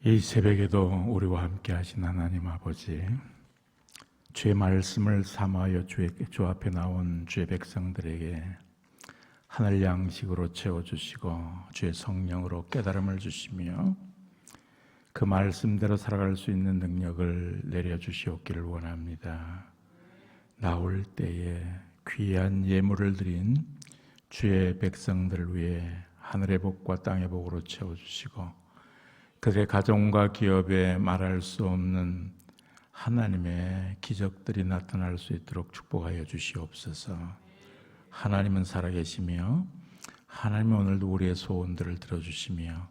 이 새벽에도 우리와 함께 하신 하나님 아버지, 주의 말씀을 삼하여 주 앞에 나온 주의 백성들에게 하늘 양식으로 채워주시고 주의 성령으로 깨달음을 주시며 그 말씀대로 살아갈 수 있는 능력을 내려주시옵기를 원합니다. 나올 때에 귀한 예물을 드린 주의 백성들을 위해 하늘의 복과 땅의 복으로 채워주시고 그들의 가정과 기업에 말할 수 없는 하나님의 기적들이 나타날 수 있도록 축복하여 주시옵소서. 하나님은 살아계시며 하나님은 오늘도 우리의 소원들을 들어주시며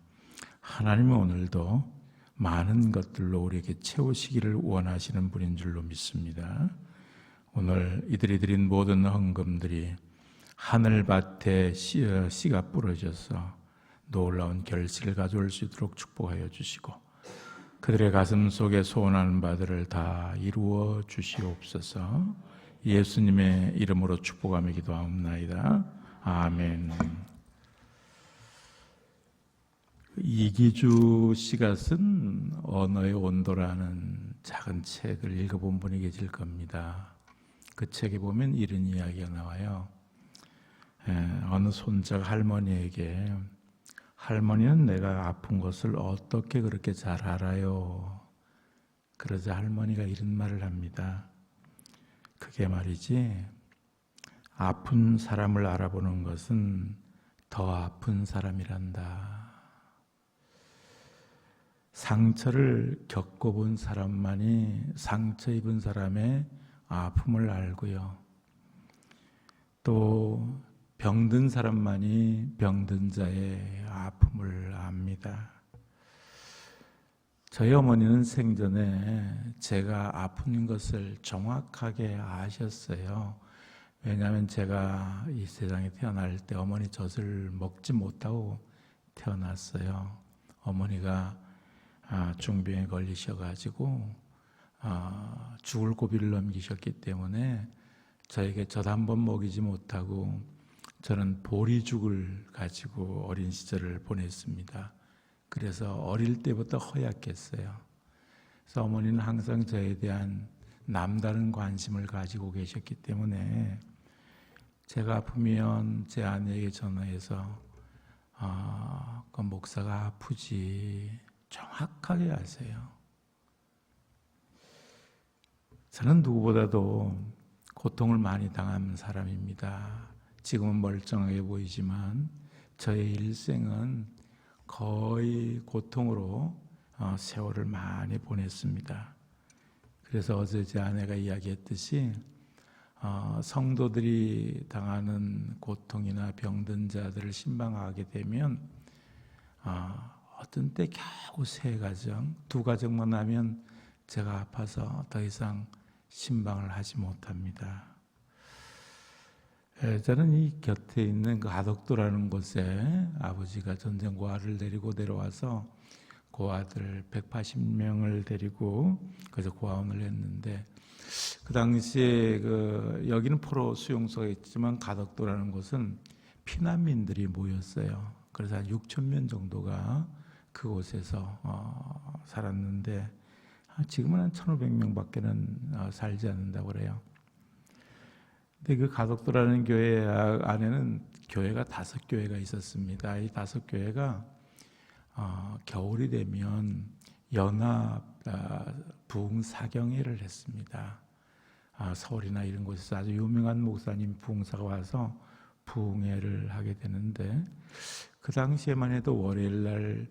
하나님은 오늘도 많은 것들로 우리에게 채우시기를 원하시는 분인 줄로 믿습니다. 오늘 이들이 드린 모든 헌금들이 하늘밭에 씨가 부러져서 놀라운 결실을 가져올 수 있도록 축복하여 주시고 그들의 가슴 속에 소원하는 바들을 다 이루어 주시옵소서. 예수님의 이름으로 축복하며 기도하옵나이다. 아멘. 이기주 씨가 쓴 언어의 온도라는 작은 책을 읽어본 분이 계실 겁니다. 그 책에 보면 이런 이야기가 나와요. 어느 손자가 할머니에게 할머니는 내가 아픈 것을 어떻게 그렇게 잘 알아요? 그러자 할머니가 이런 말을 합니다. 그게 말이지, 아픈 사람을 알아보는 것은 더 아픈 사람이란다. 상처를 겪어본 사람만이 상처 입은 사람의 아픔을 알고요. 또 병든 사람만이 병든 자의 아픔을 압니다. 저희 어머니는 생전에 제가 아픈 것을 정확하게 아셨어요. 왜냐하면 제가 이 세상에 태어날 때 어머니 젖을 먹지 못하고 태어났어요. 어머니가 중병에 걸리셔가지고 죽을 고비를 넘기셨기 때문에 저에게 젖 한 번 먹이지 못하고 저는 보리죽을 가지고 어린 시절을 보냈습니다. 그래서 어릴 때부터 허약했어요. 그래서 어머니는 항상 저에 대한 남다른 관심을 가지고 계셨기 때문에 제가 아프면 제 아내에게 전화해서 그 목사가 아프지 정확하게 아세요. 저는 누구보다도 고통을 많이 당한 사람입니다. 지금은 멀쩡하게 보이지만 저의 일생은 거의 고통으로 세월을 많이 보냈습니다. 그래서 어제 제 아내가 이야기했듯이 성도들이 당하는 고통이나 병든 자들을 신방하게 되면 어떤 때 겨우 3가정, 2가정만 하면 제가 아파서 더 이상 신방을 하지 못합니다. 저는 이 곁에 있는 그 아덕도라는 곳에 아버지가 전쟁 고아를 데리고 내려와서 고아들 180명을 데리고 그래서 고아원을 했는데 그 당시에 여기는 포로 수용소가 있지만 가덕도라는 곳은 피난민들이 모였어요. 그래서 한 6천 명 정도가 그곳에서 살았는데 지금은 한 1,500명밖에는 살지 않는다고 그래요. 근데 그 가덕도라는 교회 안에는 교회가 5교회가 있었습니다. 이 5교회가 겨울이 되면 연합 부흥사경회를 했습니다. 서울이나 이런 곳에서 아주 유명한 목사님 부흥사가 와서 부흥회를 하게 되는데 그 당시에만 해도 월요일날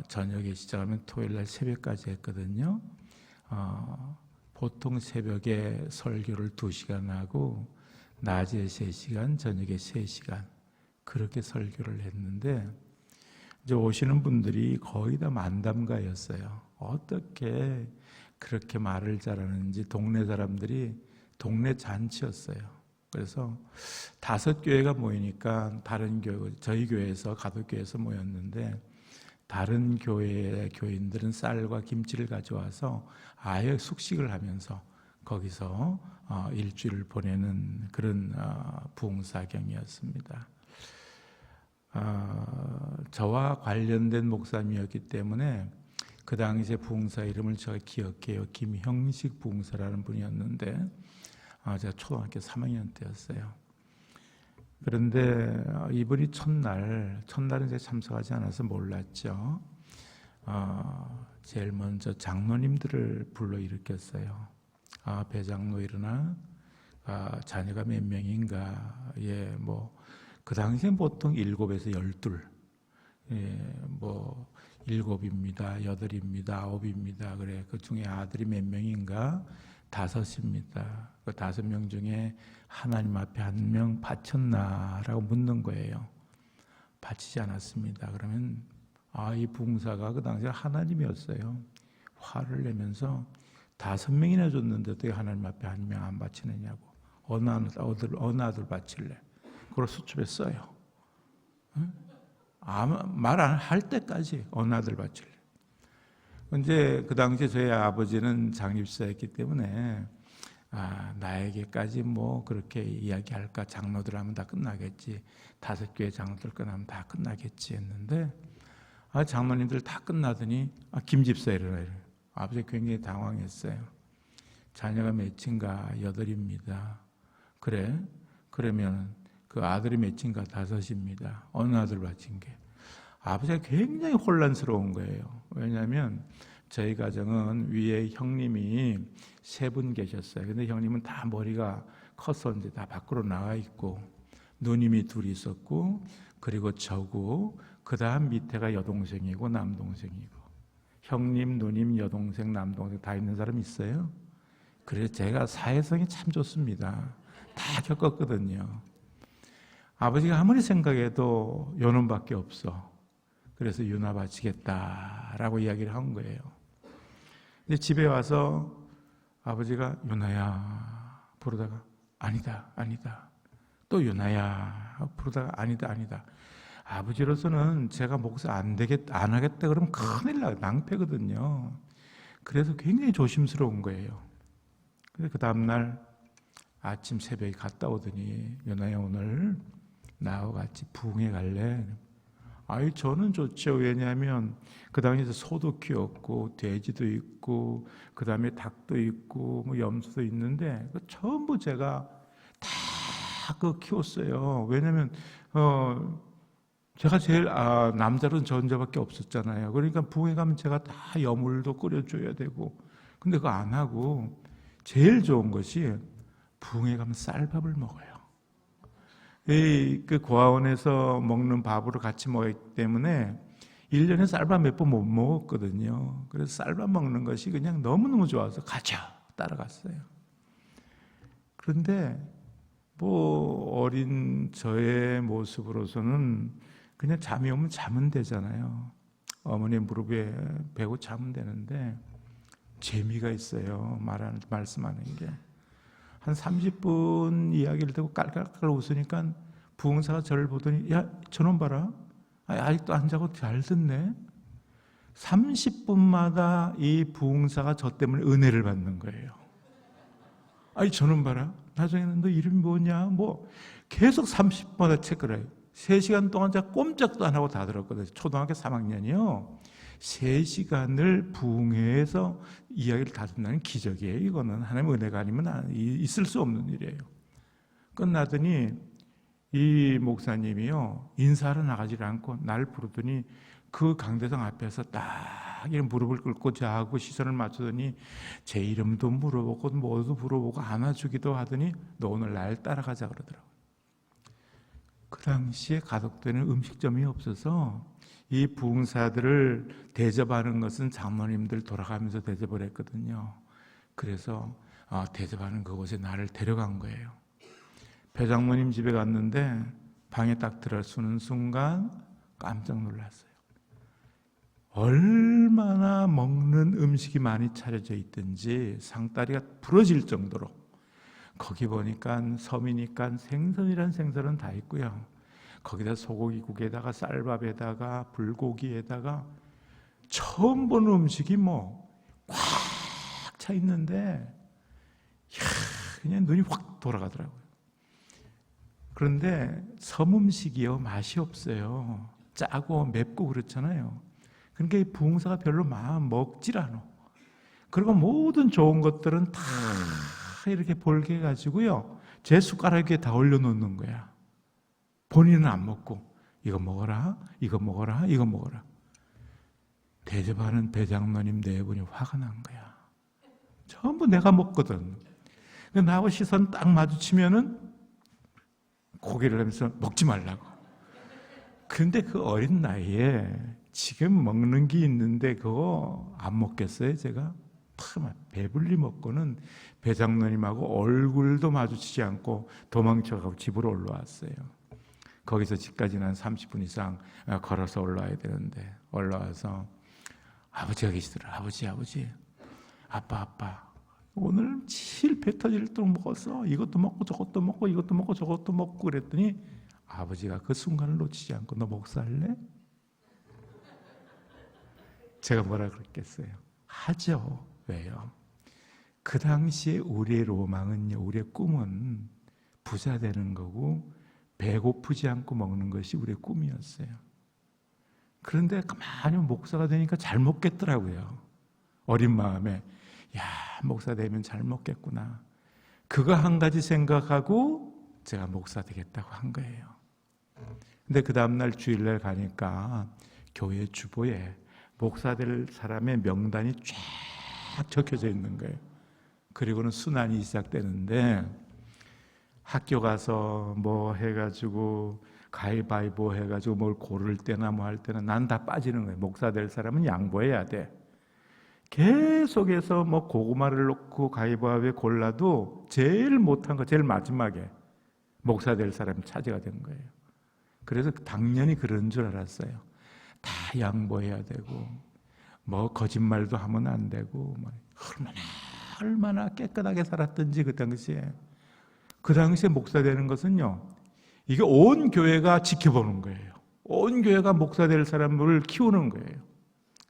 저녁에 시작하면 토요일날 새벽까지 했거든요. 보통 새벽에 설교를 2시간 하고 낮에 3시간, 저녁에 3시간 그렇게 설교를 했는데 이제 오시는 분들이 거의 다 만담가였어요. 어떻게 그렇게 말을 잘하는지 동네 사람들이 동네 잔치였어요. 그래서 5교회가 모이니까 다른 교회, 저희 교회에서 가덕교회에서 모였는데 다른 교회의 교인들은 쌀과 김치를 가져와서 아예 숙식을 하면서 거기서 일주일을 보내는 그런 부흥사경이었습니다. 저와 관련된 목사님이었기 때문에 그 당시에 부흥사 이름을 제가 기억해요. 김형식 부흥사라는 분이었는데 제가 초등학교 3학년 때였어요. 그런데 이분이 첫날은 제가 참석하지 않아서 몰랐죠. 제일 먼저 장로님들을 불러일으켰어요. 배장로 일어나, 자녀가 몇 명인가, 그 당시엔 보통 7에서 12, 7입니다, 8입니다, 9입니다. 그래, 그 중에 아들이 몇 명인가? 5입니다. 그 5명 중에 하나님 앞에 1명 바쳤나라고 묻는 거예요. 바치지 않았습니다. 그러면 이 부흥사가 그 당시에 하나님이었어요. 화를 내면서 5명이나 줬는데 어떻게 하나님 앞에 1명 안 바치느냐고. 어느 아들 바칠래? 그걸 수첩했어요. 말 안 할 때까지 어느 아들 바칠래. 근데 그 당시에 저희 아버지는 장립사였기 때문에 나에게까지 그렇게 이야기할까? 장로들 하면 다 끝나겠지. 5교회 장로들 끝나면 다 끝나겠지 했는데 장로님들 다 끝나더니 김집사 일어나요. 아버지가 굉장히 당황했어요. 자녀가 몇인가? 8입니다. 그래? 그러면 그 아들이 몇인가? 5입니다. 어느 아들 바친 게? 아버지가 굉장히 혼란스러운 거예요. 왜냐하면 저희 가정은 위에 형님이 3분 계셨어요. 근데 형님은 다 머리가 커서 이제 다 밖으로 나와 있고, 누님이 2 있었고, 그리고 저고, 그 다음 밑에가 여동생이고 남동생이고, 형님, 누님, 여동생, 남동생 다 있는 사람 있어요? 그래서 제가 사회성이 참 좋습니다. 다 겪었거든요. 아버지가 아무리 생각해도 요놈밖에 없어. 그래서 유나 바치겠다라고 이야기를 한 거예요. 근데 집에 와서 아버지가 유나야 부르다가 아니다. 또 유나야 부르다가 아니다. 아버지로서는 제가 목사 안 하겠다 그러면 큰일 나요. 낭패거든요. 그래서 굉장히 조심스러운 거예요. 그래서 그 다음날 아침 새벽에 갔다 오더니 유나야 오늘 나하고 같이 부흥회 갈래? 저는 좋죠. 왜냐하면 그 당시에 소도 키웠고 돼지도 있고 그 다음에 닭도 있고 염소도 있는데 전부 제가 다 키웠어요. 왜냐하면 제가 제일 남자로는 저 혼자밖에 없었잖아요. 그러니까 부흥회 가면 제가 다 여물도 끓여줘야 되고, 근데 그거 안 하고 제일 좋은 것이 부흥회 가면 쌀밥을 먹어요. 그 고아원에서 먹는 밥으로 같이 먹었기 때문에 1년에 쌀밥 몇 번 못 먹었거든요. 그래서 쌀밥 먹는 것이 그냥 너무너무 좋아서 가자 따라갔어요. 그런데 어린 저의 모습으로서는 그냥 잠이 오면 자면 되잖아요. 어머니 무릎에 베고 자면 되는데 재미가 있어요. 말씀하는 게. 한 30분 이야기를 듣고 깔깔깔 웃으니까 부흥사가 저를 보더니 야 저놈 봐라. 아직도 안 자고 잘 듣네. 30분마다 이 부흥사가 저 때문에 은혜를 받는 거예요. 저놈 봐라. 나중에는 너 이름이 뭐냐? 계속 30분마다 체크를 해요. 3시간 동안 제가 꼼짝도 안 하고 다 들었거든요. 초등학교 3학년이요. 3시간을 부흥회에서 이야기를 다 듣는다는 기적이에요. 이거는 하나님의 은혜가 아니면 있을 수 없는 일이에요. 끝나더니 이 목사님이요 인사하러 나가지 않고 날 부르더니 그 강대상 앞에서 딱 무릎을 꿇고 저하고 시선을 맞추더니 제 이름도 물어보고 뭐도 물어보고 안아주기도 하더니 너 오늘 날 따라가자 그러더라고요. 그 당시에 가덕도에는 음식점이 없어서 이 부흥사들을 대접하는 것은 장로님들 돌아가면서 대접을 했거든요. 그래서 대접하는 그곳에 나를 데려간 거예요. 배장로님 집에 갔는데 방에 딱 들어서는 순간 깜짝 놀랐어요. 얼마나 먹는 음식이 많이 차려져 있든지 상다리가 부러질 정도로, 거기 보니까 섬이니까 생선이란 생선은 다 있고요. 거기다 소고기국에다가 쌀밥에다가 불고기에다가 처음 보는 음식이 꽉 차 있는데 그냥 눈이 확 돌아가더라고요. 그런데 섬 음식이요 맛이 없어요. 짜고 맵고 그렇잖아요. 그러니까 이 부흥사가 별로 마음 먹질 않아. 그리고 모든 좋은 것들은 다 이렇게 볼게 해가지고요, 제 숟가락에 다 올려놓는 거야. 본인은 안 먹고 이거 먹어라, 이거 먹어라, 이거 먹어라. 대접하는 배장로님 네 분이 화가 난 거야. 전부 내가 먹거든. 나하고 시선 딱 마주치면은 고개를 하면서 먹지 말라고. 근데 그 어린 나이에 지금 먹는 게 있는데 그거 안 먹겠어요, 제가? 배불리 먹고는 배장로님하고 얼굴도 마주치지 않고 도망쳐가고 집으로 올라왔어요. 거기서 집까지는 한 30분 이상 걸어서 올라와야 되는데, 올라와서 아버지가 계시더라. 아버지, 아빠 오늘 제일 배 터질 정도로 먹었어. 이것도 먹고 저것도 먹고 이것도 먹고 저것도 먹고. 그랬더니 아버지가 그 순간을 놓치지 않고 너 목사할래? 제가 뭐라 그랬겠어요? 하죠. 왜요? 그 당시에 우리의 로망은요, 우리의 꿈은 부자 되는 거고 배고프지 않고 먹는 것이 우리의 꿈이었어요. 그런데 가만히 목사가 되니까 잘 먹겠더라고요. 어린 마음에 야, 목사 되면 잘 먹겠구나. 그거 한 가지 생각하고 제가 목사 되겠다고 한 거예요. 근데 그 다음날 주일날 가니까 교회 주보에 목사 될 사람의 명단이 쫙 적혀져 있는 거예요. 그리고는 순환이 시작되는데, 학교 가서 뭐 해가지고 가위바위보 해가지고 뭘 고를 때나 뭐 할 때는 난 다 빠지는 거예요. 목사 될 사람은 양보해야 돼. 계속해서 뭐 고구마를 놓고 가위바위보에 골라도 제일 못한 거 제일 마지막에 목사 될 사람이 차지가 된 거예요. 그래서 당연히 그런 줄 알았어요. 다 양보해야 되고 뭐 거짓말도 하면 안 되고 뭐 얼마나 깨끗하게 살았든지 그 당시에 목사 되는 것은요, 이게 온 교회가 지켜보는 거예요. 온 교회가 목사 될 사람을 키우는 거예요.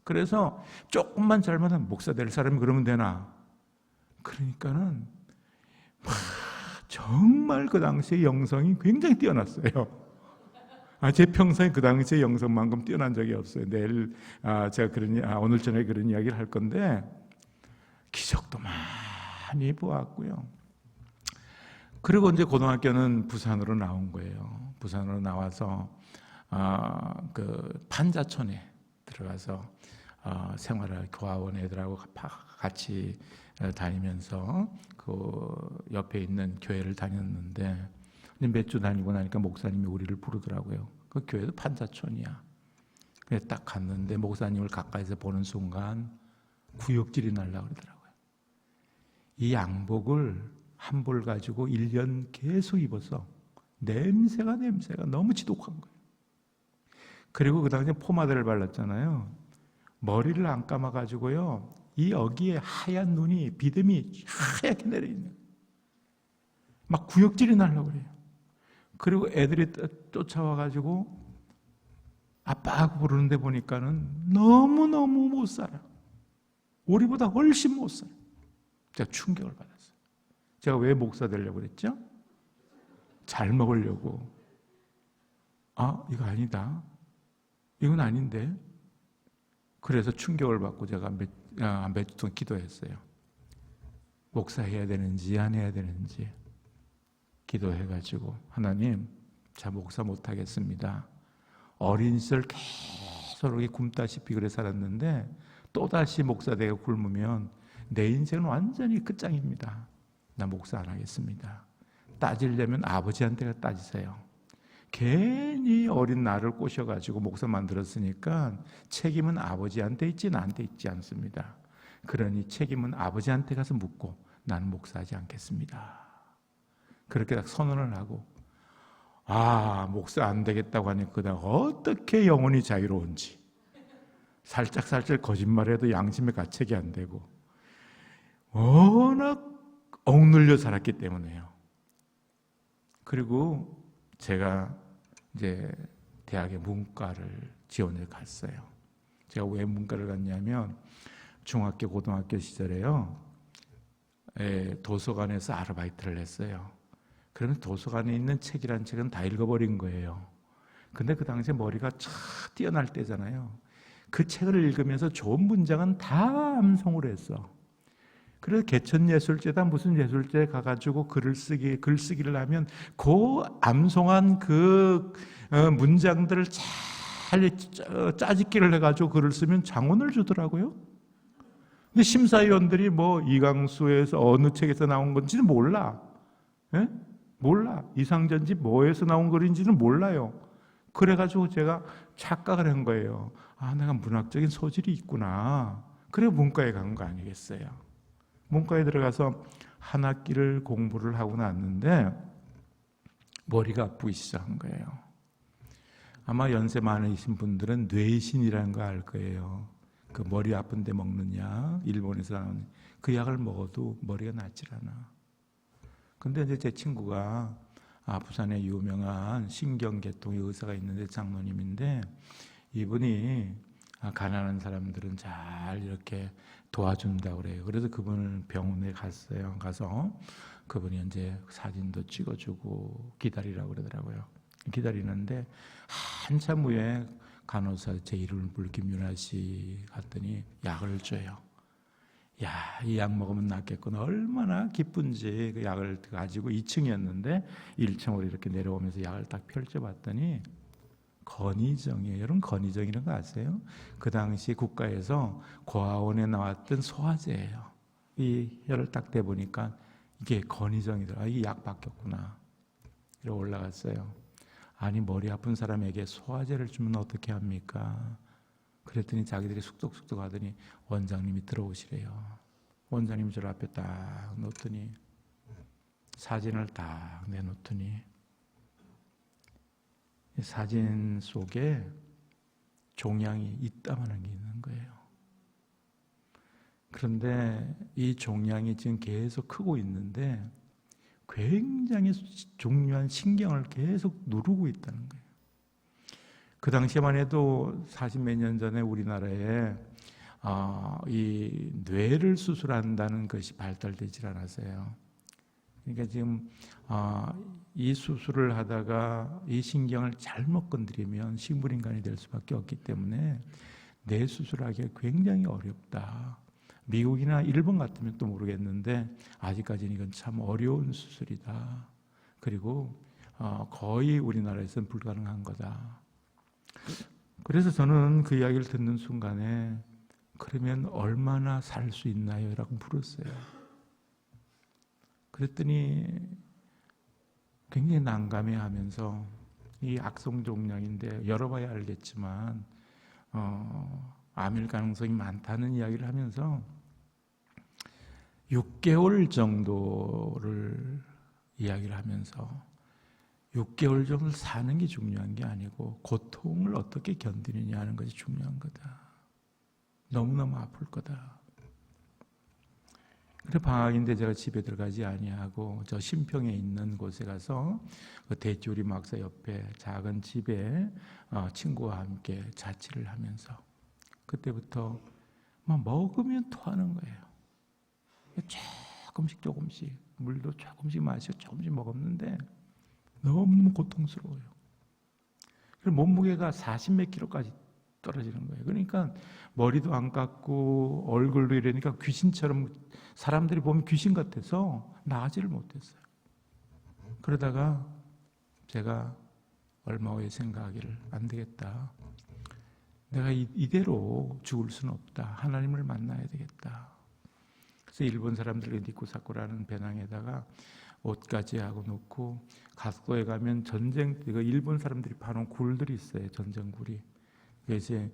그래서 조금만 잘못하면 목사 될 사람이 그러면 되나? 그러니까는 정말 그 당시에 영성이 굉장히 뛰어났어요. 제 평생에 그 당시에 영성만큼 뛰어난 적이 없어요. 내일 제가 오늘 저녁에 그런 이야기를 할 건데, 기적도 많이 보았고요. 그리고 이제 고등학교는 부산으로 나온 거예요. 부산으로 나와서 그 판자촌에 들어가서 생활을 교화원 애들하고 같이 다니면서 그 옆에 있는 교회를 다녔는데, 몇 주 다니고 나니까 목사님이 우리를 부르더라고요. 그 교회도 판자촌이야. 그래서 딱 갔는데 목사님을 가까이서 보는 순간 구역질이 날라고 그러더라고요. 이 양복을 한 벌 가지고 1년 계속 입어서 냄새가 너무 지독한 거예요. 그리고 그 당시에 포마드를 발랐잖아요. 머리를 안 감아가지고요, 이 여기에 하얀 눈이 비듬이 하얗게 내려있는 거예요. 막 구역질이 날라고 그래요. 그리고 애들이 쫓아와가지고 아빠 하고 부르는데 보니까는 너무너무 못 살아. 우리보다 훨씬 못 살아. 제가 충격을 받았어요. 제가 왜 목사 되려고 그랬죠? 잘 먹으려고. 이거 아니다. 이건 아닌데. 그래서 충격을 받고 제가 몇 주 동안 기도했어요. 목사해야 되는지 안 해야 되는지 기도해가지고, 하나님, 자 목사 못하겠습니다. 어린 시절 계속 이렇게 굶다시피 그래 살았는데 또다시 목사 되고 굶으면 내 인생은 완전히 끝장입니다. 나 목사 안 하겠습니다. 따지려면 아버지한테 따지세요. 괜히 어린 나를 꼬셔가지고 목사 만들었으니까 책임은 아버지한테 있지 나한테 있지 않습니다. 그러니 책임은 아버지한테 가서 묻고 나는 목사하지 않겠습니다. 그렇게 딱 선언을 하고, 목사 안 되겠다고 하니까 그다음 어떻게 영혼이 자유로운지, 살짝 거짓말해도 양심의 가책이 안 되고 워낙 억눌려 살았기 때문에요. 그리고 제가 이제 대학에 문과를 지원을 갔어요. 제가 왜 문과를 갔냐면 중학교 고등학교 시절에요, 도서관에서 아르바이트를 했어요. 그러면 도서관에 있는 책이란 책은 다 읽어버린 거예요. 근데 그 당시에 머리가 참 뛰어날 때잖아요. 그 책을 읽으면서 좋은 문장은 다 암송을 했어. 그래서 개천예술제다 무슨 예술제에 가가지고 글쓰기를 하면 그 암송한 그 문장들을 잘 짜집기를 해가지고 글을 쓰면 장원을 주더라고요. 근데 심사위원들이 뭐 이강수에서 어느 책에서 나온 건지는 몰라. 예? 몰라. 이상전지 뭐에서 나온 글인지는 몰라요. 그래가지고 제가 착각을 한 거예요. 아, 내가 문학적인 소질이 있구나. 그래 문과에 간 거 아니겠어요. 문과에 들어가서 한 학기를 공부를 하고 났는데 머리가 아프기 시작한 거예요. 아마 연세 많으신 분들은 뇌신이라는 거 알 거예요. 그 머리 아픈데 먹는 약, 일본에서 나오는 그 약을 먹어도 머리가 낫질 않아. 근데 이제 제 친구가 부산에 유명한 신경계통의 의사가 있는데 장로님인데 이분이 가난한 사람들은 잘 이렇게 도와준다고 그래요. 그래서 그분을 병원에 갔어요. 가서 그분이 이제 사진도 찍어주고 기다리라고 그러더라고요. 기다리는데 한참 후에 간호사 제 이름을 부르 김윤아 씨 갔더니 약을 줘요. 야, 이 약 먹으면 낫겠구나. 얼마나 기쁜지 그 약을 가지고 2층이었는데 1층으로 이렇게 내려오면서 약을 딱 펼쳐봤더니 건의정이에요. 여러분 건의정이라는 거 아세요? 그 당시 국가에서 고아원에 나왔던 소화제예요. 이 혀를 딱 대보니까 이게 건의정이더라. 이게 약 바뀌었구나. 이러고 올라갔어요. 아니 머리 아픈 사람에게 소화제를 주면 어떻게 합니까? 그랬더니 자기들이 숙덕숙덕 하더니 원장님이 들어오시래요. 원장님이 저 앞에 딱 놓더니 사진을 딱 내놓더니 사진 속에 종양이 이따만한 게 있는 거예요. 그런데 이 종양이 지금 계속 크고 있는데 굉장히 중요한 신경을 계속 누르고 있다는 거예요. 그 당시에만 해도 40몇 년 전에 우리나라에 이 뇌를 수술한다는 것이 발달되질 않았어요. 그러니까 지금 이 수술을 하다가 이 신경을 잘못 건드리면 식물인간이 될 수밖에 없기 때문에 뇌 수술하기가 굉장히 어렵다. 미국이나 일본 같으면 또 모르겠는데 아직까지는 이건 참 어려운 수술이다. 그리고 거의 우리나라에서는 불가능한 거다. 그래서 저는 그 이야기를 듣는 순간에 그러면 얼마나 살 수 있나요? 라고 물었어요. 그랬더니 굉장히 난감해하면서 이 악성종양인데 열어봐야 알겠지만 암일 가능성이 많다는 이야기를 하면서 6개월 정도를 이야기를 하면서 6개월 정도 사는 게 중요한 게 아니고 고통을 어떻게 견디느냐 하는 것이 중요한 거다. 너무너무 아플 거다. 그래 방학인데 제가 집에 들어가지 아니하고 저 신평에 있는 곳에 가서 그 대지우리 막사 옆에 작은 집에 친구와 함께 자취를 하면서 그때부터 막 먹으면 토하는 거예요. 조금씩 물도 조금씩 마시고 조금씩 먹었는데 너무너무 고통스러워요. 그리고 몸무게가 40몇 킬로까지 떨어지는 거예요. 그러니까 머리도 안 깎고 얼굴도 이러니까 귀신처럼 사람들이 보면 귀신 같아서 나가지를 못했어요. 그러다가 제가 얼마 후에 생각하기를 안 되겠다. 내가 이대로 죽을 수는 없다. 하나님을 만나야 되겠다. 그래서 일본 사람들이 니코사쿠라는 배낭에다가 옷까지 하고 놓고 가스도에 가면 전쟁 이거 일본 사람들이 파는 굴들이 있어요. 전쟁 굴이. 이제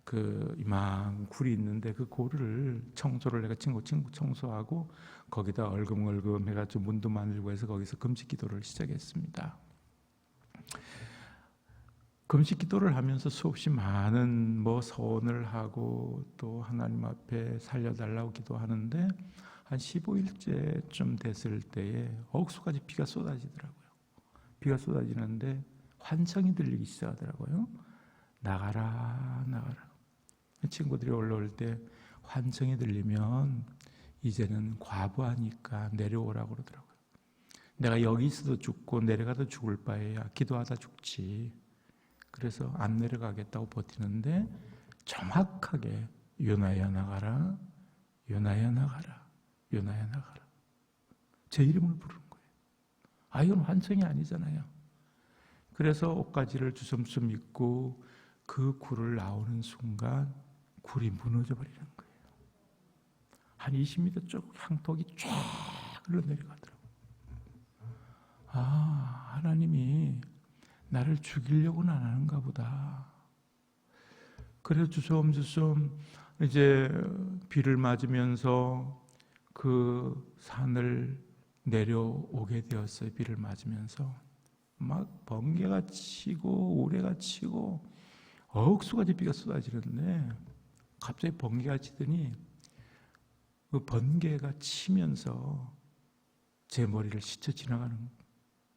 그 이만 굴이 있는데 그 굴을 청소를 내가 친구 청소하고 거기다 얼금얼금 해가지고 문도 만들고 해서 거기서 금식 기도를 시작했습니다. 금식 기도를 하면서 수없이 많은 소원을 하고 또 하나님 앞에 살려달라고 기도하는데 한 15일째쯤 됐을 때에 억수까지 비가 쏟아지더라고요. 비가 쏟아지는데 환청이 들리기 시작하더라고요. 나가라. 친구들이 올라올 때 환청이 들리면 이제는 과부하니까 내려오라고 그러더라고요. 내가 여기 있어도 죽고 내려가도 죽을 바에야 기도하다 죽지. 그래서 안 내려가겠다고 버티는데 정확하게 요나야 나가라, 요나야 나가라, 요나야 나가라. 제 이름을 부르는 거예요. 아, 이건 환청이 아니잖아요. 그래서 옷가지를 주섬주섬 입고 그 굴을 나오는 순간 굴이 무너져 버리는 거예요. 한 20m 쭉 향톡이 쫙 흘러내려가더라고요. 아, 하나님이 나를 죽이려고는 안 하는가 보다. 그래서 주섬주섬 이제 비를 맞으면서 그 산을 내려오게 되었어요. 비를 맞으면서 막 번개가 치고 우레가 치고 억수가지 비가 쏟아지는데 갑자기 번개가 치더니 그 번개가 치면서 제 머리를 스쳐 지나가는,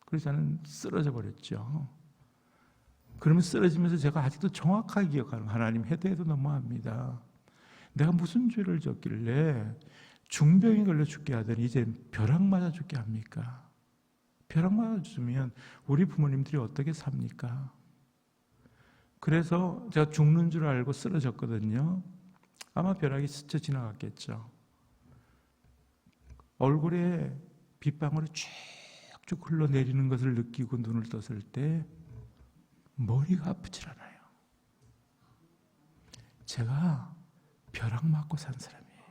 그래서 저는 쓰러져 버렸죠. 그러면 쓰러지면서 제가 아직도 정확하게 기억하는, 하나님 해도 너무합니다. 내가 무슨 죄를 졌길래 중병이 걸려 죽게 하더니 이제 벼락 맞아 죽게 합니까? 벼락 맞아 죽으면 우리 부모님들이 어떻게 삽니까? 그래서 제가 죽는 줄 알고 쓰러졌거든요. 아마 벼락이 스쳐 지나갔겠죠. 얼굴에 빗방울이 쭉쭉 흘러내리는 것을 느끼고 눈을 떴을 때 머리가 아프질 않아요. 제가 벼락 맞고 산 사람이에요.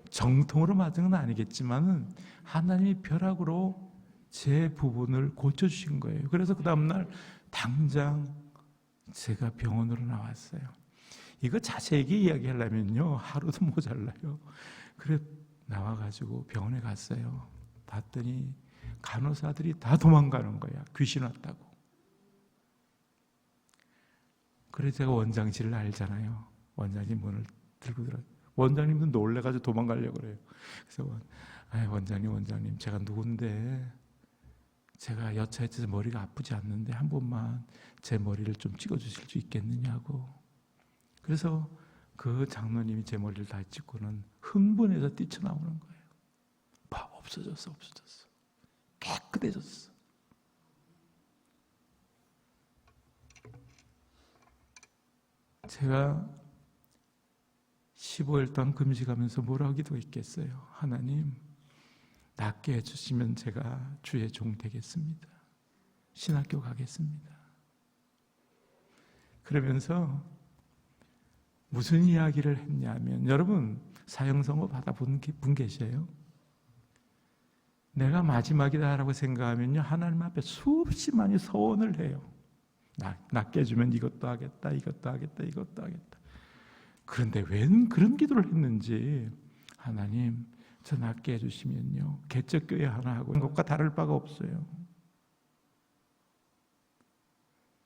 정통으로 맞은 건 아니겠지만 하나님이 벼락으로 제 부분을 고쳐주신 거예요. 그래서 그 다음날 당장 제가 병원으로 나왔어요. 이거 자세하게 이야기하려면요 하루도 모자라요. 그래 나와가지고 병원에 갔어요. 봤더니 간호사들이 다 도망가는 거야. 귀신 왔다고. 그래서 제가 원장실을 알잖아요. 원장님 문을 들고 들어요. 원장님도 놀래가지고 도망가려고 그래요. 그래서 원장님 제가 누군데 제가 여차여차해서 머리가 아프지 않는데 한 번만 제 머리를 좀 찍어주실 수 있겠느냐고. 그래서 그 장로님이 제 머리를 다 찍고는 흥분해서 뛰쳐나오는 거예요. 없어졌어. 깨끗해졌어. 제가 15일 동안 금식하면서 뭐라고 기도했겠어요? 하나님, 낫게 해주시면 제가 주의 종 되겠습니다. 신학교 가겠습니다. 그러면서 무슨 이야기를 했냐면, 여러분 사형선고 받아본 분 계세요? 내가 마지막이다라고 생각하면요 하나님 앞에 수없이 많이 서원을 해요. 낫게 해주면 이것도 하겠다. 그런데 웬 그런 기도를 했는지, 하나님 저 낫게 해주시면요 개척교회 하나 하고 그것과 다를 바가 없어요.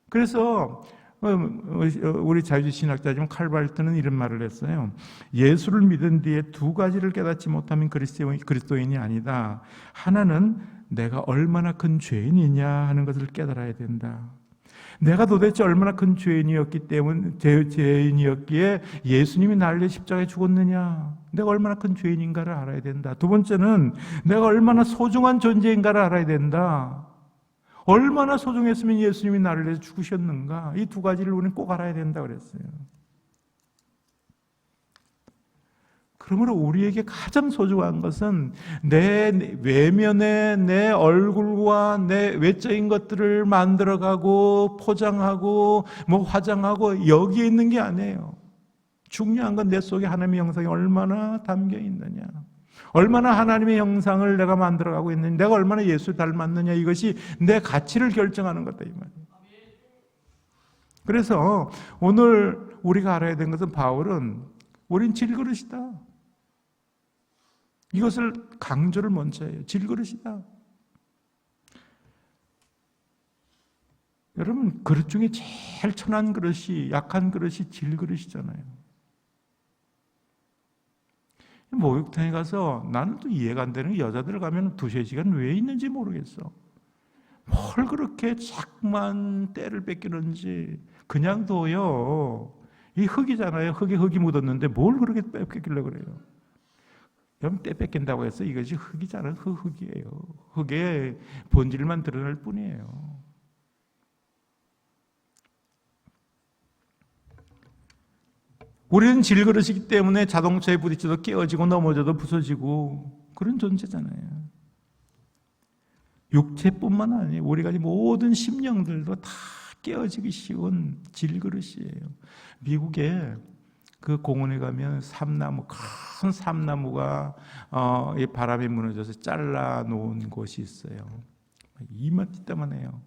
그래서 우리 자유주의 신학자지만 칼발트는 이런 말을 했어요. 예수를 믿은 뒤에 두 가지를 깨닫지 못하면 그리스도인이 아니다. 하나는 내가 얼마나 큰 죄인이냐 하는 것을 깨달아야 된다. 내가 도대체 얼마나 큰 죄인이었기에 예수님이 나를 위해 십자가에 죽었느냐, 내가 얼마나 큰 죄인인가를 알아야 된다. 두 번째는 내가 얼마나 소중한 존재인가를 알아야 된다. 얼마나 소중했으면 예수님이 나를 위해서 죽으셨는가. 이 두 가지를 우리는 꼭 알아야 된다 그랬어요. 그러므로 우리에게 가장 소중한 것은 내 외면에 내 얼굴과 내 외적인 것들을 만들어가고 포장하고 화장하고 여기에 있는 게 아니에요. 중요한 건 내 속에 하나님의 형상이 얼마나 담겨 있느냐, 얼마나 하나님의 형상을 내가 만들어가고 있느냐, 내가 얼마나 예수를 닮았느냐, 이것이 내 가치를 결정하는 거다 이 말이에요. 그래서 오늘 우리가 알아야 되는 것은, 바울은 우린 질그릇이다, 이것을 강조를 먼저 해요. 질그릇이다. 여러분 그릇 중에 제일 천한 그릇이, 약한 그릇이 질그릇이잖아요. 목욕탕에 가서 나는 또 이해가 안 되는 게, 여자들 가면 2-3시간 왜 있는지 모르겠어. 뭘 그렇게 자꾸만 때를 뺏기는지. 그냥 둬요. 이 흙이잖아요. 흙이 묻었는데 뭘 그렇게 뺏기려고 그래요. 그럼 때 뺏긴다고 해서 이것이 흙이잖아요. 흙이에요. 흙의 본질만 드러날 뿐이에요. 우리는 질그릇이기 때문에 자동차에 부딪혀도 깨어지고 넘어져도 부서지고 그런 존재잖아요. 육체뿐만 아니에요. 우리가 모든 심령들도 다 깨어지기 쉬운 질그릇이에요. 미국에 그 공원에 가면 큰 삼나무가 이 바람에 무너져서 잘라 놓은 곳이 있어요. 이만해요.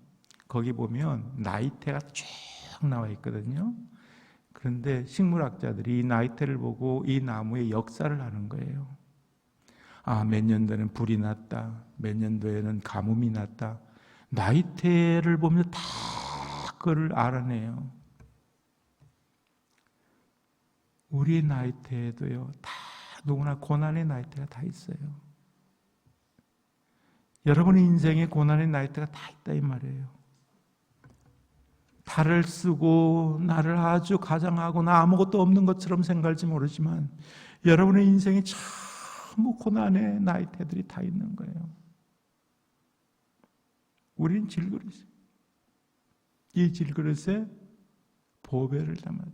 거기 보면 나이테가 쭉 나와 있거든요. 그런데 식물학자들이 이 나이테를 보고 이 나무의 역사를 아는 거예요. 몇 년도에는 불이 났다. 몇 년도에는 가뭄이 났다. 나이테를 보면 다 그걸 알아내요. 우리 나이테에도요, 다 누구나 고난의 나이테가 다 있어요. 여러분의 인생에 고난의 나이테가 다 있다 이 말이에요. 탈을 쓰고 나를 아주 가장하고 나 아무것도 없는 것처럼 생각할지 모르지만 여러분의 인생에 전부 고난의 나이테들이 다 있는 거예요. 우리는 질그릇이에요. 이 질그릇에 보배를 담았다.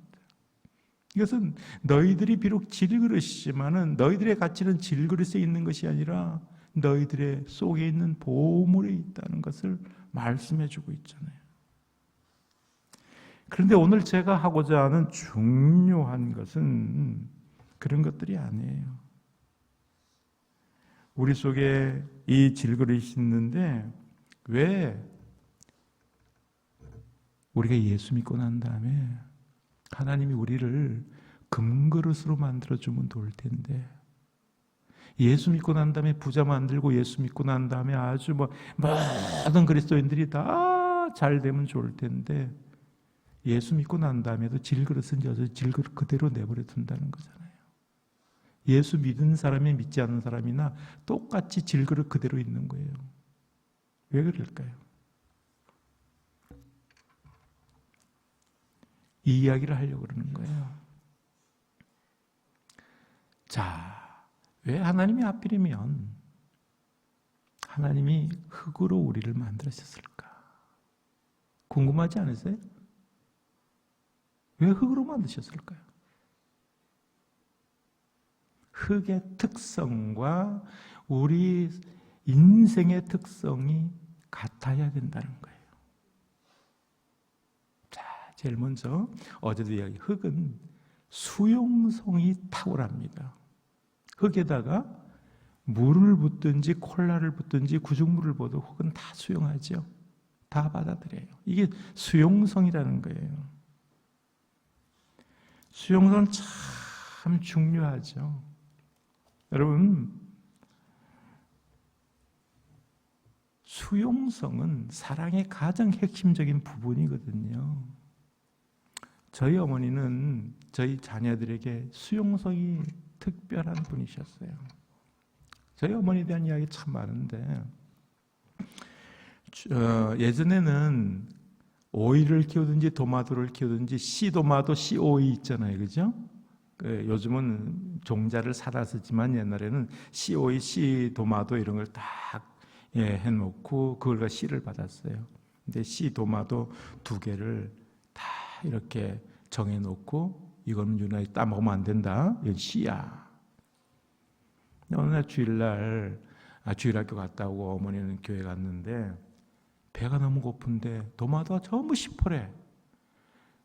이것은 너희들이 비록 질그릇이지만은 너희들의 가치는 질그릇에 있는 것이 아니라 너희들의 속에 있는 보물에 있다는 것을 말씀해 주고 있잖아요. 그런데 오늘 제가 하고자 하는 중요한 것은 그런 것들이 아니에요. 우리 속에 이 질그릇이 있는데 왜 우리가 예수 믿고 난 다음에 하나님이 우리를 금그릇으로 만들어주면 좋을 텐데 예수 믿고 난 다음에 부자 만들고 예수 믿고 난 다음에 아주 모든 그리스도인들이 다 잘 되면 좋을 텐데 예수 믿고 난 다음에도 질그릇은 여전히 질그릇 그대로 내버려 둔다는 거잖아요. 예수 믿은 사람이 믿지 않는 사람이나 똑같이 질그릇 그대로 있는 거예요. 왜 그럴까요? 이 이야기를 하려고 그러는 거예요. 자, 왜 하나님이 하필이면 하나님이 흙으로 우리를 만드셨을까? 궁금하지 않으세요? 왜 흙으로 만드셨을까요? 흙의 특성과 우리 인생의 특성이 같아야 된다는 거예요. 자, 제일 먼저 어제도 이야기, 흙은 수용성이 탁월합니다. 흙에다가 물을 붓든지 콜라를 붓든지 구중물을 부어도 흙은 다 수용하죠. 다 받아들여요. 이게 수용성이라는 거예요. 수용성은 참 중요하죠. 여러분, 수용성은 사랑의 가장 핵심적인 부분이거든요. 저희 어머니는 저희 자녀들에게 수용성이 특별한 분이셨어요. 저희 어머니에 대한 이야기 참 많은데 예전에는 오이를 키우든지 도마도를 키우든지 씨도마도, 씨오이 있잖아요. 그죠? 요즘은 종자를 사다 쓰지만 옛날에는 씨오이, 씨도마도 이런 걸 딱 해놓고 그걸과 씨를 받았어요. 근데 씨도마도 2개를 다 이렇게 정해놓고 이건 유난히 따먹으면 안 된다. 이건 씨야. 어느 날 주일날 주일학교 갔다 오고 어머니는 교회 갔는데 배가 너무 고픈데 도마도가 전부 시퍼래.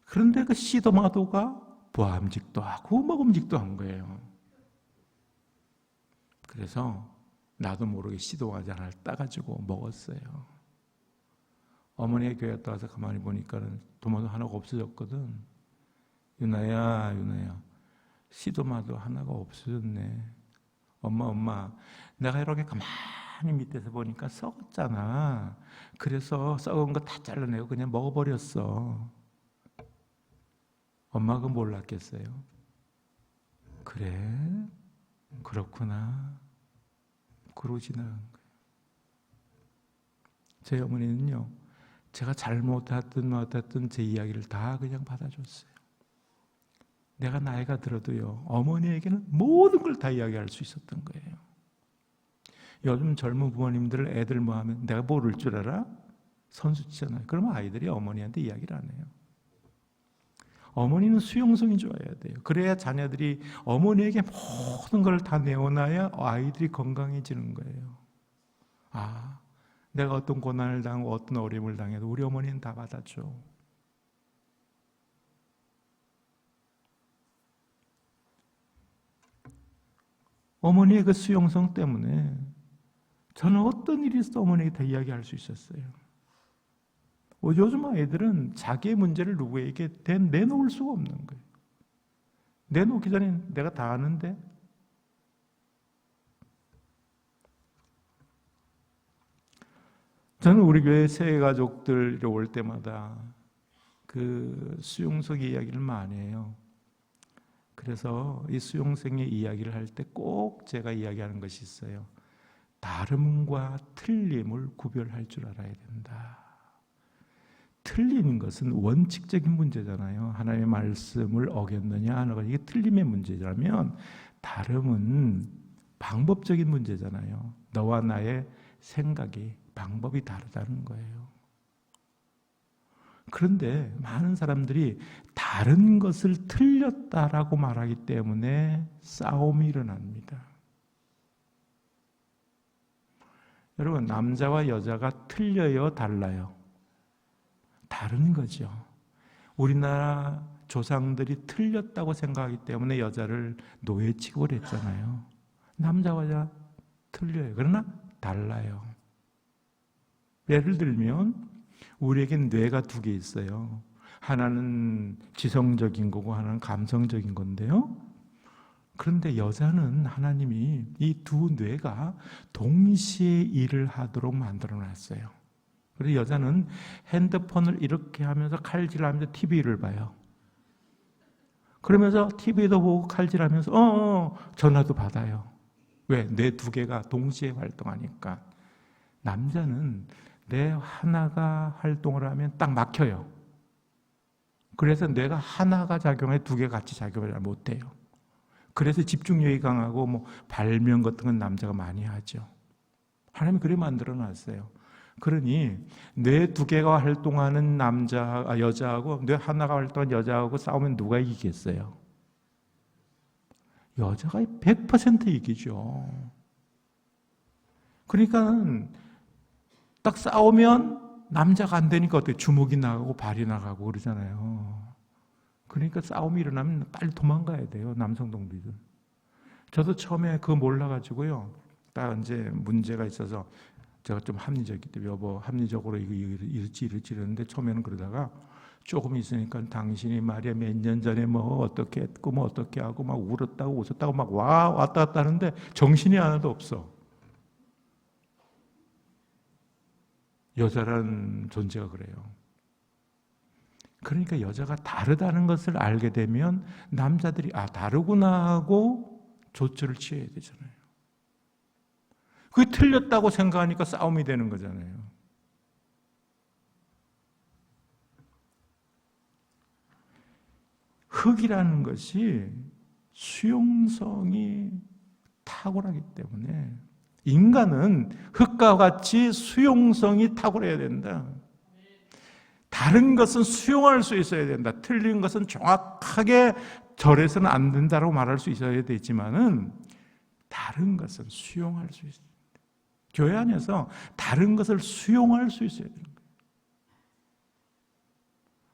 그런데 그 씨도마도가 보암직도 하고 먹음직도 한 거예요. 그래서 나도 모르게 씨도마지 하나를 따가지고 먹었어요. 어머니의 교회 갔다 와서 가만히 보니까는 도마도 하나가 없어졌거든. 유나야, 씨도마도 하나가 없어졌네. 엄마, 내가 이렇게 가만히 밑에서 보니까 썩었잖아. 그래서 썩은 거 다 잘라내고 그냥 먹어버렸어. 엄마가 몰랐겠어요? 그래? 그렇구나. 그러고 지나간 거예요. 제 어머니는요, 제가 잘못했든 제 이야기를 다 그냥 받아줬어요. 내가 나이가 들어도요, 어머니에게는 모든 걸 다 이야기할 수 있었던 거예요. 요즘 젊은 부모님들 애들 뭐 하면 내가 모를 줄 알아? 선수 치잖아요. 그러면 아이들이 어머니한테 이야기를 안 해요. 어머니는 수용성이 좋아야 돼요. 그래야 자녀들이 어머니에게 모든 걸 다 내어놔야 아이들이 건강해지는 거예요. 아, 내가 어떤 고난을 당하고 어떤 어려움을 당해도 우리 어머니는 다 받아줘. 어머니의 그 수용성 때문에 저는 어떤 일이 있어도 어머니에게 다 이야기할 수 있었어요. 요즘 아이들은 자기의 문제를 누구에게 내놓을 수가 없는 거예요. 내놓기 전에 내가 다 아는데. 저는 우리 교회 새 가족들 올 때마다 그 수용성의 이야기를 많이 해요. 그래서 이 수용성의 이야기를 할 때 꼭 제가 이야기하는 것이 있어요. 다름과 틀림을 구별할 줄 알아야 된다. 틀린 것은 원칙적인 문제잖아요. 하나님의 말씀을 어겼느냐 안 어겼느냐, 이게 틀림의 문제라면 다름은 방법적인 문제잖아요. 너와 나의 생각이, 방법이 다르다는 거예요. 그런데 많은 사람들이 다른 것을 틀렸다라고 말하기 때문에 싸움이 일어납니다. 여러분, 남자와 여자가 틀려요, 달라요? 다른 거죠. 우리나라 조상들이 틀렸다고 생각하기 때문에 여자를 노예 취급을 했잖아요. 남자와 여자 틀려요. 그러나 달라요. 예를 들면 우리에겐 뇌가 두 개 있어요. 하나는 지성적인 거고 하나는 감성적인 건데요. 그런데 여자는 하나님이 이 두 뇌가 동시에 일을 하도록 만들어 놨어요. 그래서 여자는 핸드폰을 이렇게 하면서 칼질하면서 TV를 봐요. 그러면서 TV도 보고 칼질하면서 전화도 받아요. 왜? 뇌 두 개가 동시에 활동하니까. 남자는 뇌 하나가 활동을 하면 딱 막혀요. 그래서 뇌가 하나가 작용해 두 개가 같이 작용을 못해요. 그래서 집중력이 강하고 발명 같은 건 남자가 많이 하죠. 하나님이 그래 만들어 놨어요. 그러니 뇌 두 개가 활동하는 여자하고 뇌 하나가 활동하는 여자하고 싸우면 누가 이기겠어요? 여자가 100% 이기죠. 그러니까 딱 싸우면 남자가 안 되니까 어때요? 주먹이 나가고 발이 나가고 그러잖아요. 그러니까 싸움이 일어나면 빨리 도망가야 돼요, 남성 동료들. 저도 처음에 그거 몰라가지고요, 딱 이제 문제가 있어서 제가 좀 합리적이기 때문에 여보, 합리적으로 이렇지 이랬는데 처음에는 그러다가 조금 있으니까 당신이 말이야 몇 년 전에 어떻게 했고 어떻게 하고 막 울었다고 웃었다고 막 왔다 갔다 하는데 정신이 하나도 없어. 여자라는 존재가 그래요. 그러니까 여자가 다르다는 것을 알게 되면 남자들이 다르구나 하고 조처를 취해야 되잖아요. 그게 틀렸다고 생각하니까 싸움이 되는 거잖아요. 흙이라는 것이 수용성이 탁월하기 때문에 인간은 흙과 같이 수용성이 탁월해야 된다. 다른 것은 수용할 수 있어야 된다. 틀린 것은 정확하게 절해서는 안 된다고 말할 수 있어야 되지만은 다른 것은 수용할 수 있어요. 교회 안에서 다른 것을 수용할 수 있어야 되는 거예요.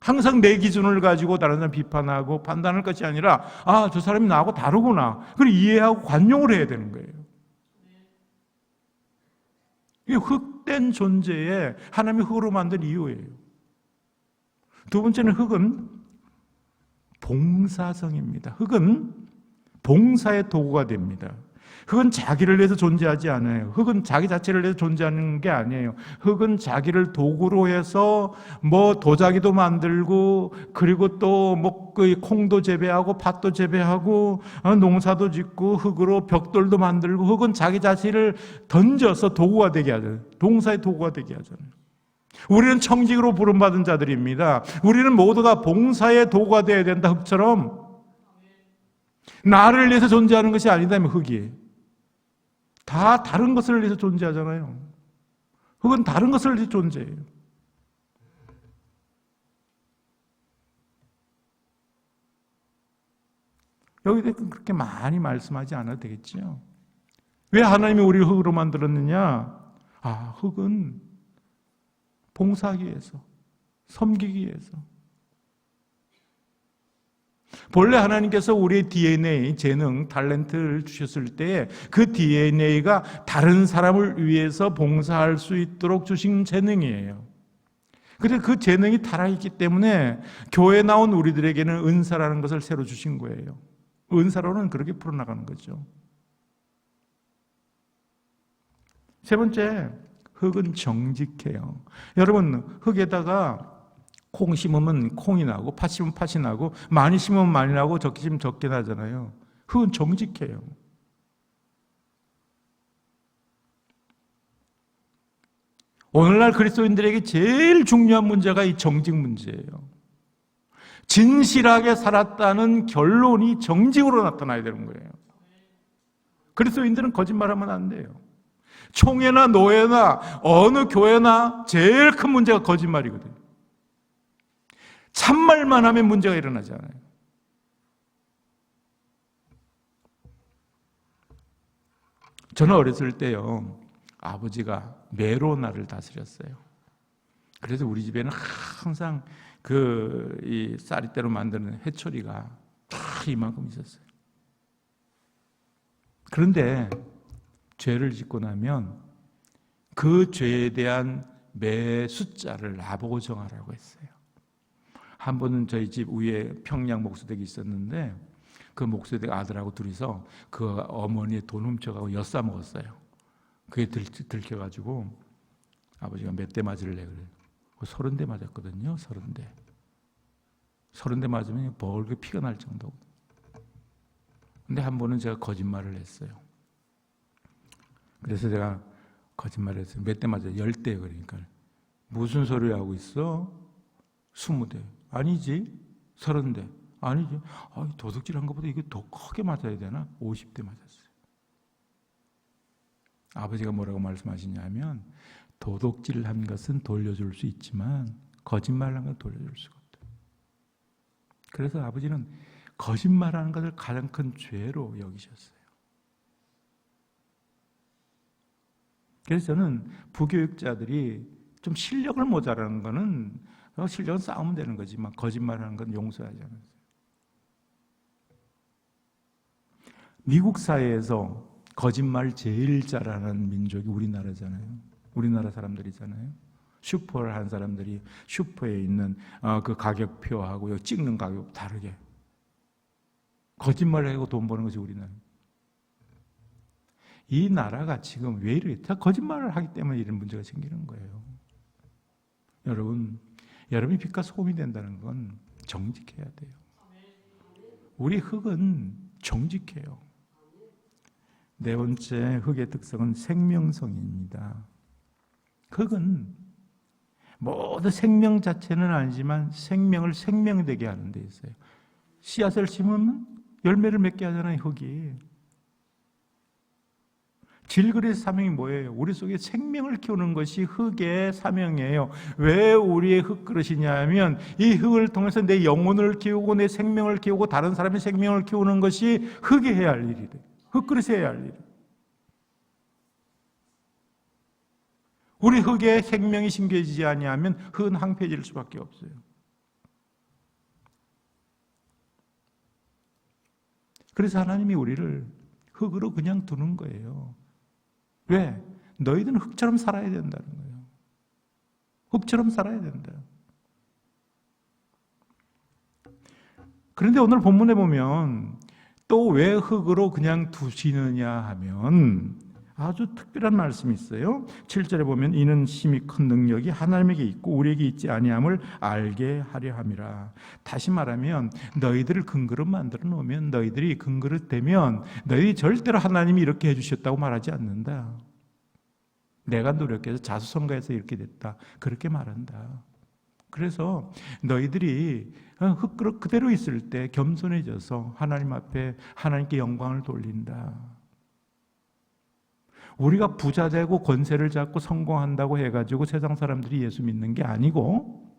항상 내 기준을 가지고 다른 사람 비판하고 판단할 것이 아니라 저 사람이 나하고 다르구나. 그걸 이해하고 관용을 해야 되는 거예요. 이게 흙된 존재에 하나님이 흙으로 만든 이유예요. 두 번째는 흙은 봉사성입니다. 흙은 봉사의 도구가 됩니다. 흙은 자기를 위해서 존재하지 않아요. 흙은 자기 자체를 위해서 존재하는 게 아니에요. 흙은 자기를 도구로 해서 도자기도 만들고 그리고 또 콩도 재배하고 팥도 재배하고 농사도 짓고 흙으로 벽돌도 만들고 흙은 자기 자신을 던져서 도구가 되게 하잖아요. 동사의 도구가 되게 하잖아요. 우리는 청직으로 부름받은 자들입니다. 우리는 모두가 봉사의 도구가 되어야 된다. 흙처럼 나를 위해서 존재하는 것이 아니다면 흙이 다 다른 것을 위해서 존재하잖아요. 흙은 다른 것을 위해서 존재해요. 여기에 그렇게 많이 말씀하지 않아도 되겠죠. 왜 하나님이 우리를 흙으로 만들었느냐? 흙은 봉사하기 위해서, 섬기기 위해서. 본래 하나님께서 우리의 DNA, 재능, 탤런트를 주셨을 때 그 DNA가 다른 사람을 위해서 봉사할 수 있도록 주신 재능이에요. 그래서 그 재능이 살아있기 때문에 교회에 나온 우리들에게는 은사라는 것을 새로 주신 거예요. 은사로는 그렇게 풀어나가는 거죠. 세 번째, 흙은 정직해요. 여러분, 흙에다가 콩 심으면 콩이 나고 팥 심으면 팥이 나고 많이 심으면 많이 나고 적게 심으면 적게 나잖아요. 흙은 정직해요. 오늘날 그리스도인들에게 제일 중요한 문제가 이 정직 문제예요. 진실하게 살았다는 결론이 정직으로 나타나야 되는 거예요. 그리스도인들은 거짓말하면 안 돼요. 총회나 노회나 어느 교회나 제일 큰 문제가 거짓말이거든요. 참말만 하면 문제가 일어나지 않아요. 저는 어렸을 때요, 아버지가 매로 나를 다스렸어요. 그래서 우리 집에는 항상 이 쌀이대로 만드는 해초리가 다 이만큼 있었어요. 그런데 죄를 짓고 나면 그 죄에 대한 매 숫자를 나보고 정하라고 했어요. 한 번은 저희 집 위에 평양 목수댁이 있었는데 그 목수댁 아들하고 둘이서 그 어머니의 돈 훔쳐가고 엿싸 먹었어요. 그게 들켜가지고 아버지가 몇 대 맞을래 그래요. 30대 맞았거든요. 30대. 30대 맞으면 벌게 피가 날 정도고. 근데 한 번은 제가 거짓말을 했어요. 그래서 제가 거짓말을 했어요. 몇 대 맞아요? 10대. 그러니까 무슨 소리 하고 있어? 20대. 아니지. 30대. 아니지. 도둑질한 것보다 이게 더 크게 맞아야 되나? 50대 맞았어요. 아버지가 뭐라고 말씀하시냐면 도둑질을 한 것은 돌려줄 수 있지만 거짓말을 한 건 돌려줄 수가 없다. 그래서 아버지는 거짓말하는 것을 가장 큰 죄로 여기셨어요. 그래서 저는 부교육자들이 좀 실력을 모자라는 거는 실력은 싸우면 되는 거지만 거짓말하는 건 용서하지 않았어요. 미국 사회에서 거짓말 제일 잘하는 민족이 우리나라잖아요. 우리나라 사람들이잖아요. 슈퍼를 한 사람들이 슈퍼에 있는 그 가격표하고 찍는 가격 다르게 거짓말을 하고 돈 버는 것이 우리나라. 이 나라가 지금 왜 이래? 다 거짓말을 하기 때문에 이런 문제가 생기는 거예요. 여러분이 빛과 소금이 된다는 건 정직해야 돼요. 우리 흙은 정직해요. 네 번째 흙의 특성은 생명성입니다. 흙은 모두 생명 자체는 아니지만 생명을 생명되게 하는 데 있어요. 씨앗을 심으면 열매를 맺게 하잖아요, 흙이. 질그릇의 사명이 뭐예요? 우리 속에 생명을 키우는 것이 흙의 사명이에요. 왜 우리의 흙그릇이냐 하면 이 흙을 통해서 내 영혼을 키우고 내 생명을 키우고 다른 사람의 생명을 키우는 것이 흙이 해야 할 일이래요. 흙그릇이 해야 할 일이에요. 우리 흙에 생명이 심겨지지 아니하면 흙은 황폐해질 수밖에 없어요. 그래서 하나님이 우리를 흙으로 그냥 두는 거예요. 왜? 너희들은 흙처럼 살아야 된다는 거예요. 흙처럼 살아야 된다. 그런데 오늘 본문에 보면 또 왜 흙으로 그냥 두시느냐 하면 아주 특별한 말씀이 있어요. 7절에 보면 이는 심히 큰 능력이 하나님에게 있고 우리에게 있지 아니함을 알게 하려 함이라. 다시 말하면 너희들을 금그릇 만들어 놓으면 너희들이 금그릇 되면 너희들이 절대로 하나님이 이렇게 해주셨다고 말하지 않는다. 내가 노력해서 자수성가해서 이렇게 됐다. 그렇게 말한다. 그래서 너희들이 흙그릇 그대로 있을 때 겸손해져서 하나님 앞에 하나님께 영광을 돌린다. 우리가 부자 되고 권세를 잡고 성공한다고 해가지고 세상 사람들이 예수 믿는 게 아니고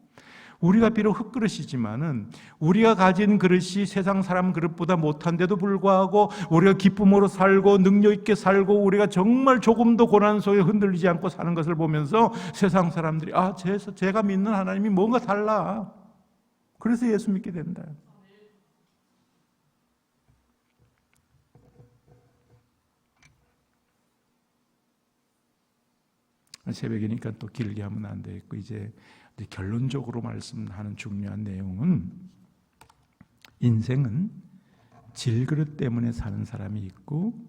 우리가 비록 흙그릇이지만은 우리가 가진 그릇이 세상 사람 그릇보다 못한데도 불구하고 우리가 기쁨으로 살고 능력 있게 살고 우리가 정말 조금도 고난 속에 흔들리지 않고 사는 것을 보면서 세상 사람들이 제가 믿는 하나님이 뭔가 달라. 그래서 예수 믿게 된다. 새벽이니까 또 길게 하면 안 되겠고 이제 결론적으로 말씀하는 중요한 내용은 인생은 질그릇 때문에 사는 사람이 있고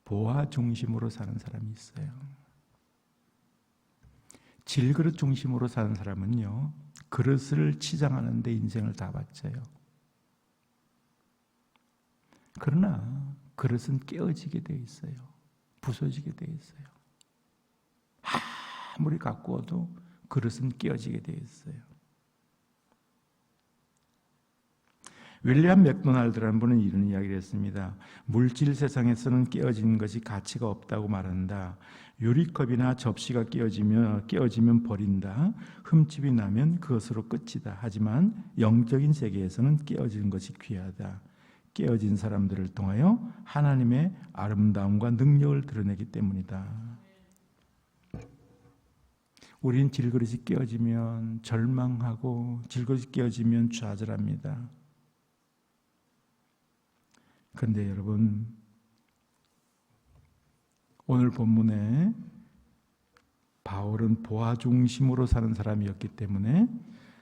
보화 중심으로 사는 사람이 있어요. 질그릇 중심으로 사는 사람은요, 그릇을 치장하는 데 인생을 다 바쳐요. 그러나 그릇은 깨어지게 돼 있어요. 부서지게 돼 있어요. 아무리 가꾸어도 그릇은 깨어지게 돼 있어요. 윌리엄 맥도날드라는 분은 이런 이야기를 했습니다. 물질 세상에서는 깨어진 것이 가치가 없다고 말한다. 유리컵이나 접시가 깨어지면 버린다. 흠집이 나면 그것으로 끝이다. 하지만 영적인 세계에서는 깨어진 것이 귀하다. 깨어진 사람들을 통하여 하나님의 아름다움과 능력을 드러내기 때문이다. 우린 질그릇이 깨어지면 절망하고 질그릇이 깨어지면 좌절합니다. 그런데 여러분, 오늘 본문에 바울은 보화 중심으로 사는 사람이었기 때문에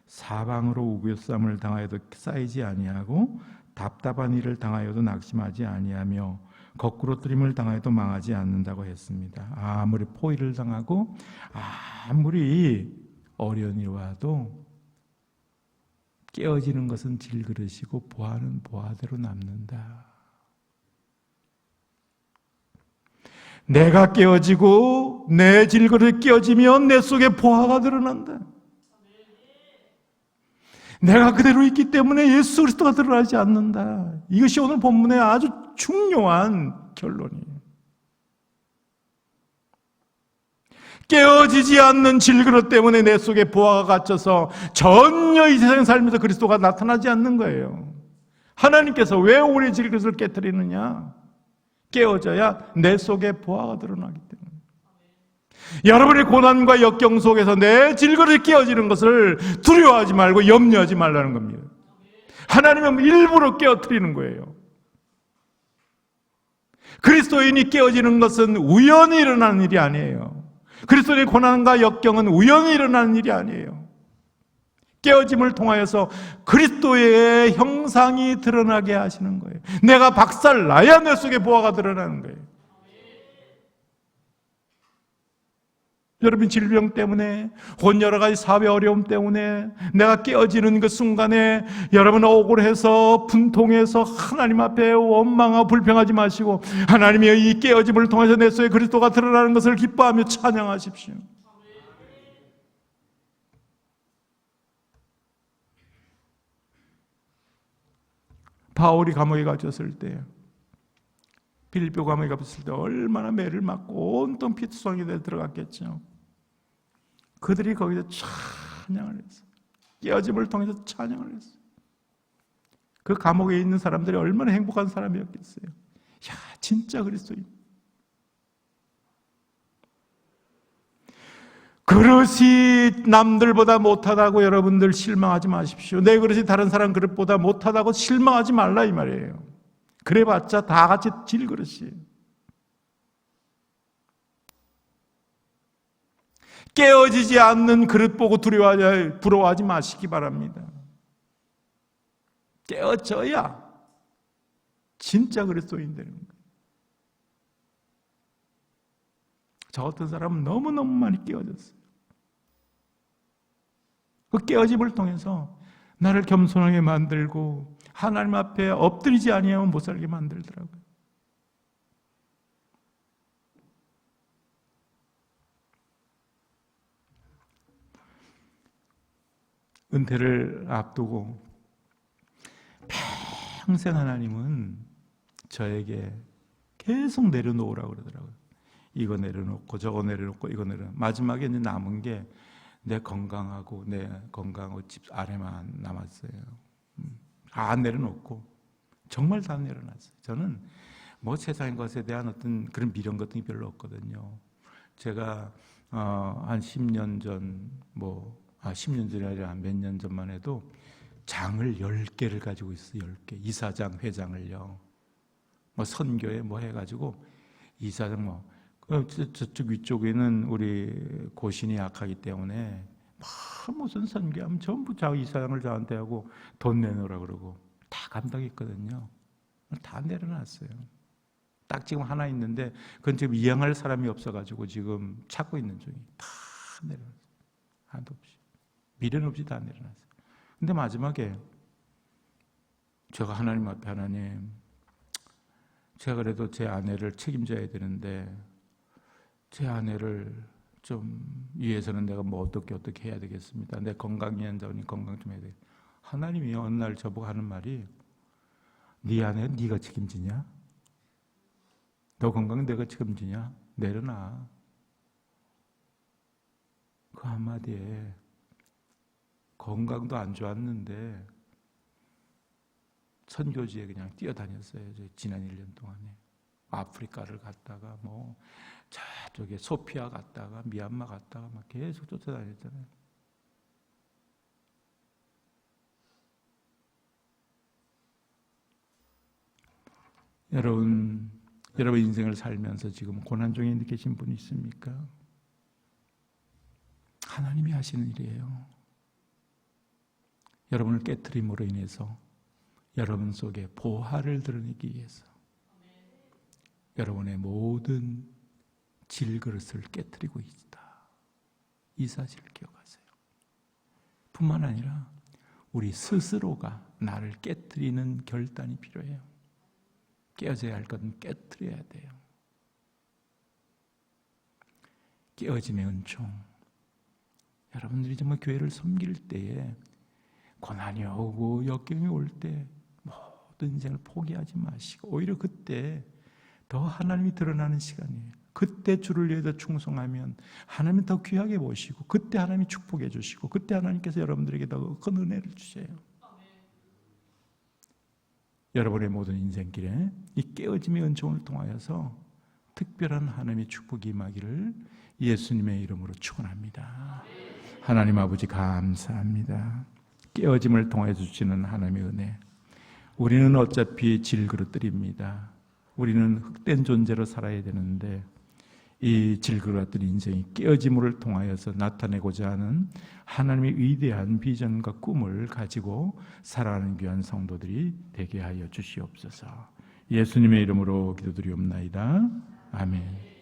사방으로 우겨쌈을 당하여도 쌓이지 아니하고 답답한 일을 당하여도 낙심하지 아니하며 거꾸로 뜨림을 당하여도 망하지 않는다고 했습니다. 아무리 포위를 당하고 아무리 어려운 일이 와도 깨어지는 것은 질그릇이고 보화는 보화대로 남는다. 내가 깨어지고 내 질그릇이 깨어지면 내 속에 보화가 드러난다. 내가 그대로 있기 때문에 예수 그리스도가 드러나지 않는다. 이것이 오늘 본문의 아주 중요한 결론이에요. 깨어지지 않는 질그릇 때문에 내 속에 보화가 갇혀서 전혀 이 세상 살면서 그리스도가 나타나지 않는 거예요. 하나님께서 왜 우리 질그릇을 깨뜨리느냐? 깨어져야 내 속에 보화가 드러나기 때문에. 여러분의 고난과 역경 속에서 내 질그릇이 깨어지는 것을 두려워하지 말고 염려하지 말라는 겁니다. 하나님은 일부러 깨어뜨리는 거예요. 그리스도인이 깨어지는 것은 우연히 일어나는 일이 아니에요. 그리스도인의 고난과 역경은 우연히 일어나는 일이 아니에요. 깨어짐을 통하여서 그리스도의 형상이 드러나게 하시는 거예요. 내가 박살나야 내 속에 보화가 드러나는 거예요. 여러분 질병 때문에 혹은 여러 가지 사회 어려움 때문에 내가 깨어지는 그 순간에 여러분 억울해서 분통해서 하나님 앞에 원망하고 불평하지 마시고 하나님의 이 깨어짐을 통해서 내 속에 그리스도가 드러나는 것을 기뻐하며 찬양하십시오. 바울이 감옥에 갇혔을 때, 빌립보 감옥에 갇혔을 때 얼마나 매를 맞고 온통 피투성이에 들어갔겠죠. 그들이 거기서 찬양을 했어요. 깨어짐을 통해서 찬양을 했어요. 그 감옥에 있는 사람들이 얼마나 행복한 사람이었겠어요. 야, 진짜 그리스도인. 그릇이 남들보다 못하다고 여러분들 실망하지 마십시오. 내 그릇이 다른 사람 그릇보다 못하다고 실망하지 말라 이 말이에요. 그래봤자 다 같이 질그릇이에요. 깨어지지 않는 그릇 보고 부러워하지 마시기 바랍니다. 깨어져야 진짜 그리스도인 되는 거예요. 저 어떤 사람은 너무너무 많이 깨어졌어요. 그 깨어짐을 통해서 나를 겸손하게 만들고 하나님 앞에 엎드리지 아니하면 못 살게 만들더라고요. 은퇴를 앞두고 평생 하나님은 저에게 계속 내려놓으라고 그러더라고요. 이거 내려놓고 저거 내려놓고 이거 내려놓고 마지막에 이제 남은 게 내 건강하고 집 아내만 남았어요. 다 내려놓고 정말 다 내려놨어요. 저는 뭐 세상의 것에 대한 어떤 그런 미련 같은 게 별로 없거든요. 제가 한 10년 전 10년 전이 아니라 몇 년 전만 해도 장을 10개를 가지고 있어요. 10개. 이사장, 회장을요. 선교에 해가지고 이사장 저쪽 위쪽에는 우리 고신이 약하기 때문에 무슨 선교하면 전부 이사장을 저한테 하고 돈 내놓으라 그러고 다 감당했거든요. 다 내려놨어요. 딱 지금 하나 있는데 그건 지금 이양할 사람이 없어가지고 지금 찾고 있는 중이에요. 다 내려놨어요. 하나도 없이. 미련 없이 다 내려놨어요. 근데 마지막에 제가 하나님 앞에 하나님, 제가 그래도 제 아내를 책임져야 되는데 제 아내를 좀 위해서는 내가 어떻게 해야 되겠습니다. 내 건강 위한자니 건강 좀 해야 돼. 하나님이 어느 날 저보고 하는 말이 네 아내 네가 책임지냐? 너 건강 내가 책임지냐? 내려놔. 그 한마디에 건강도 안 좋았는데 선교지에 그냥 뛰어다녔어요. 지난 1년 동안에. 아프리카를 갔다가 저쪽에 소피아 갔다가 미얀마 갔다가 계속 쫓아다녔잖아요. 여러분 인생을 살면서 지금 고난 중에 계신 분이 있습니까? 하나님이 하시는 일이에요. 여러분을 깨트림으로 인해서 여러분 속에 보화를 드러내기 위해서 여러분의 모든 질그릇을 깨트리고 있다. 이 사실을 기억하세요. 뿐만 아니라 우리 스스로가 나를 깨트리는 결단이 필요해요. 깨어져야 할 것은 깨트려야 돼요. 깨어짐의 은총. 여러분들이 정말 교회를 섬길 때에 고난이 오고 역경이 올 때 모든 인생을 포기하지 마시고 오히려 그때 더 하나님이 드러나는 시간이에요. 그때 주를 위해서 충성하면 하나님은 더 귀하게 보시고 그때 하나님이 축복해 주시고 그때 하나님께서 여러분들에게 더 큰 은혜를 주세요. 여러분의 모든 인생길에 이 깨어짐의 은총을 통하여서 특별한 하나님의 축복이 임하기를 예수님의 이름으로 축원합니다. 하나님 아버지 감사합니다. 깨어짐을 통해 주시는 하나님의 은혜. 우리는 어차피 질그릇들입니다. 우리는 흙된 존재로 살아야 되는데 이 질그릇들 인생이 깨어짐을 통하여서 나타내고자 하는 하나님의 위대한 비전과 꿈을 가지고 살아가는 귀한 성도들이 되게 하여 주시옵소서. 예수님의 이름으로 기도드리옵나이다. 아멘.